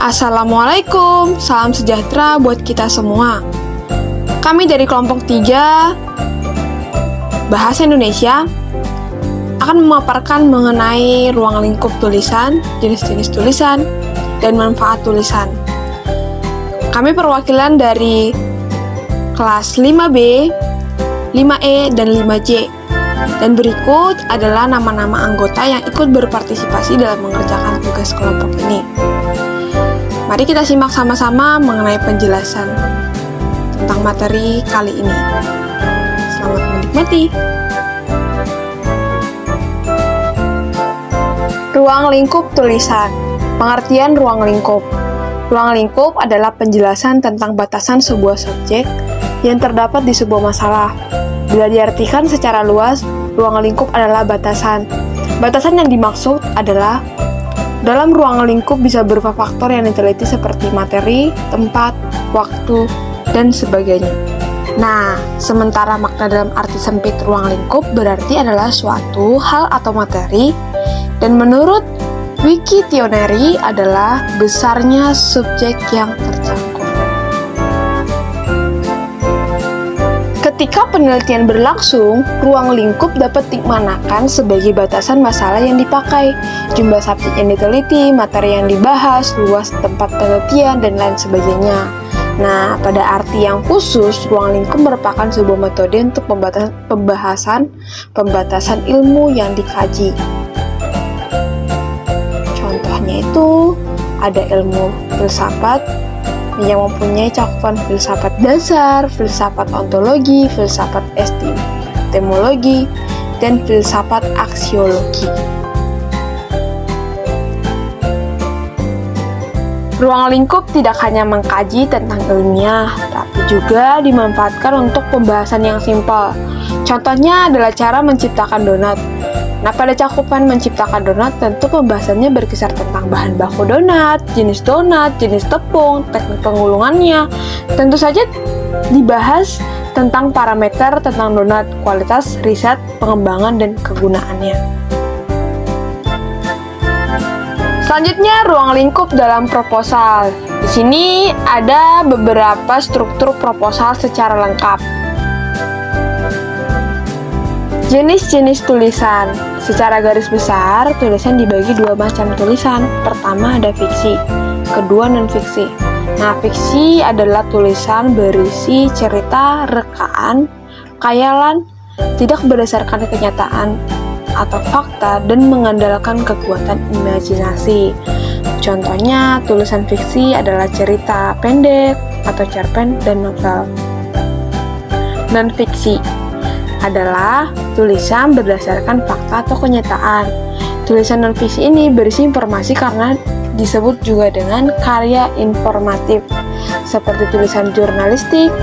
Assalamualaikum, salam sejahtera buat kita semua. Kami dari kelompok 3 Bahasa Indonesia akan memaparkan mengenai ruang lingkup tulisan, jenis-jenis tulisan, dan manfaat tulisan. Kami perwakilan dari kelas 5B, 5E, dan 5J. Dan berikut adalah nama-nama anggota yang ikut berpartisipasi dalam mengerjakan tugas kelompok ini. Mari kita simak sama-sama mengenai penjelasan tentang materi kali ini. Selamat menikmati. Ruang lingkup tulisan. Pengertian ruang lingkup. Ruang lingkup adalah penjelasan tentang batasan sebuah subjek yang terdapat di sebuah masalah. Bila diartikan secara luas, ruang lingkup adalah batasan. Batasan yang dimaksud adalah dalam ruang lingkup bisa berupa faktor yang diteliti seperti materi, tempat, waktu, dan sebagainya. Nah, sementara makna dalam arti sempit ruang lingkup berarti adalah suatu hal atau materi, dan menurut Wikitionary adalah besarnya subjek yang terjangkau. Ketika penelitian berlangsung, ruang lingkup dapat dimanakan sebagai batasan masalah yang dipakai, jumlah subjek yang diteliti, materi yang dibahas, luas tempat penelitian, dan lain sebagainya. Nah, pada arti yang khusus, ruang lingkup merupakan sebuah metode untuk pembatasan ilmu yang dikaji. Contohnya itu, ada ilmu filsafat, yang mempunyai cakupan filsafat dasar, filsafat ontologi, filsafat epistemologi, dan filsafat aksiologi. Ruang lingkup tidak hanya mengkaji tentang ilmiah, tapi juga dimanfaatkan untuk pembahasan yang simpel. Contohnya adalah cara menciptakan donat. Nah, pada cakupan menciptakan donat, tentu pembahasannya berkisar tentang bahan baku donat, jenis tepung, teknik penggulungannya. Tentu saja dibahas tentang parameter tentang donat, kualitas, riset, pengembangan, dan kegunaannya. Selanjutnya, ruang lingkup dalam proposal. Di sini ada beberapa struktur proposal secara lengkap. Jenis-jenis tulisan. Secara garis besar, tulisan dibagi dua macam tulisan. Pertama ada fiksi, kedua non-fiksi. Nah, fiksi adalah tulisan berisi cerita, rekaan, khayalan, tidak berdasarkan kenyataan atau fakta, dan mengandalkan kekuatan imajinasi. Contohnya, tulisan fiksi adalah cerita pendek atau cerpen dan novel. Non-fiksi adalah tulisan berdasarkan fakta atau kenyataan. Tulisan non-fiksi ini berisi informasi karena disebut juga dengan karya informatif, seperti tulisan jurnalistik,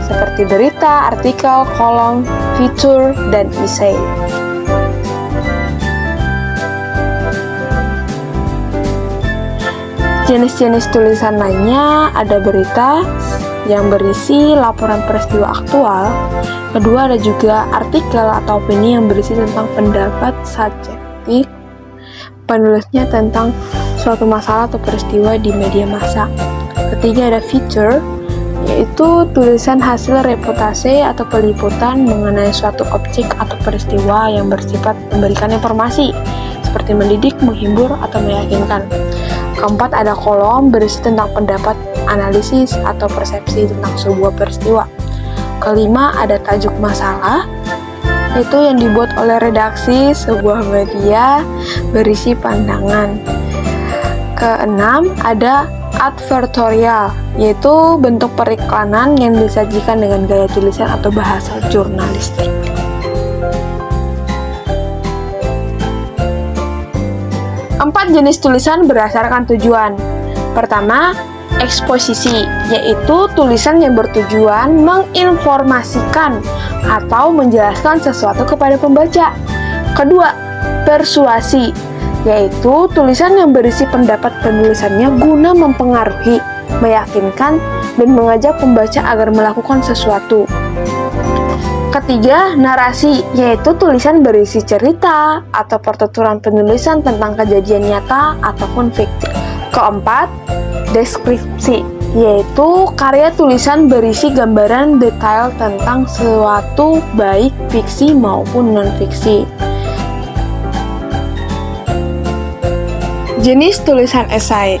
seperti berita, artikel, kolom, feature, dan esai. Jenis-jenis tulisan lainnya ada berita yang berisi laporan peristiwa aktual. Kedua, ada juga artikel atau opini yang berisi tentang pendapat subjektif penulisnya tentang suatu masalah atau peristiwa di media massa. Ketiga, ada feature, yaitu tulisan hasil reportase atau peliputan mengenai suatu objek atau peristiwa yang bersifat memberikan informasi, seperti mendidik, menghibur, atau meyakinkan. Keempat, ada kolom berisi tentang pendapat, analisis, atau persepsi tentang sebuah peristiwa. Kelima, ada tajuk masalah, yaitu yang dibuat oleh redaksi sebuah media berisi pandangan. Keenam, ada advertorial, yaitu bentuk periklanan yang disajikan dengan gaya tulisan atau bahasa jurnalistik. Empat jenis tulisan berdasarkan tujuan. Pertama, eksposisi, yaitu tulisan yang bertujuan menginformasikan atau menjelaskan sesuatu kepada pembaca. Kedua, persuasi, yaitu tulisan yang berisi pendapat penulisannya guna mempengaruhi, meyakinkan, dan mengajak pembaca agar melakukan sesuatu. Ketiga, narasi, yaitu tulisan berisi cerita atau pertuturan penulisan tentang kejadian nyata ataupun fiktif. Keempat, deskripsi, yaitu karya tulisan berisi gambaran detail tentang suatu baik fiksi maupun non-fiksi. Jenis tulisan esai.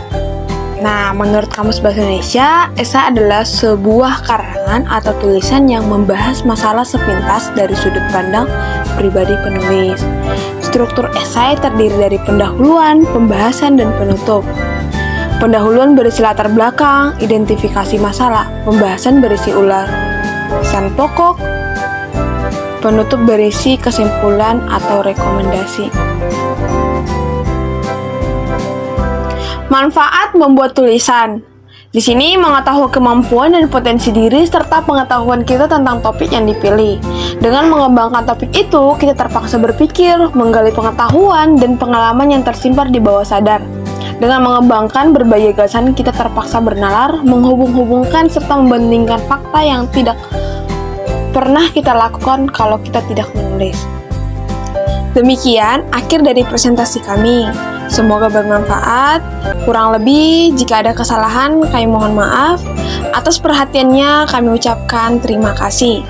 Nah, menurut Kamus Bahasa Indonesia, esai adalah sebuah karangan atau tulisan yang membahas masalah sepintas dari sudut pandang pribadi penulis. Struktur esai terdiri dari pendahuluan, pembahasan, dan penutup. Pendahuluan berisi latar belakang, identifikasi masalah, pembahasan berisi ulasan pokok, penutup berisi kesimpulan atau rekomendasi. Manfaat membuat tulisan. Di sini mengetahui kemampuan dan potensi diri serta pengetahuan kita tentang topik yang dipilih. Dengan mengembangkan topik itu, kita terpaksa berpikir, menggali pengetahuan dan pengalaman yang tersimpan di bawah sadar. Dengan mengembangkan berbagai gagasan, kita terpaksa bernalar, menghubung-hubungkan serta membandingkan fakta yang tidak pernah kita lakukan kalau kita tidak menulis. Demikian akhir dari presentasi kami. Semoga bermanfaat. Kurang lebih, jika ada kesalahan, kami mohon maaf. Atas perhatiannya, kami ucapkan terima kasih.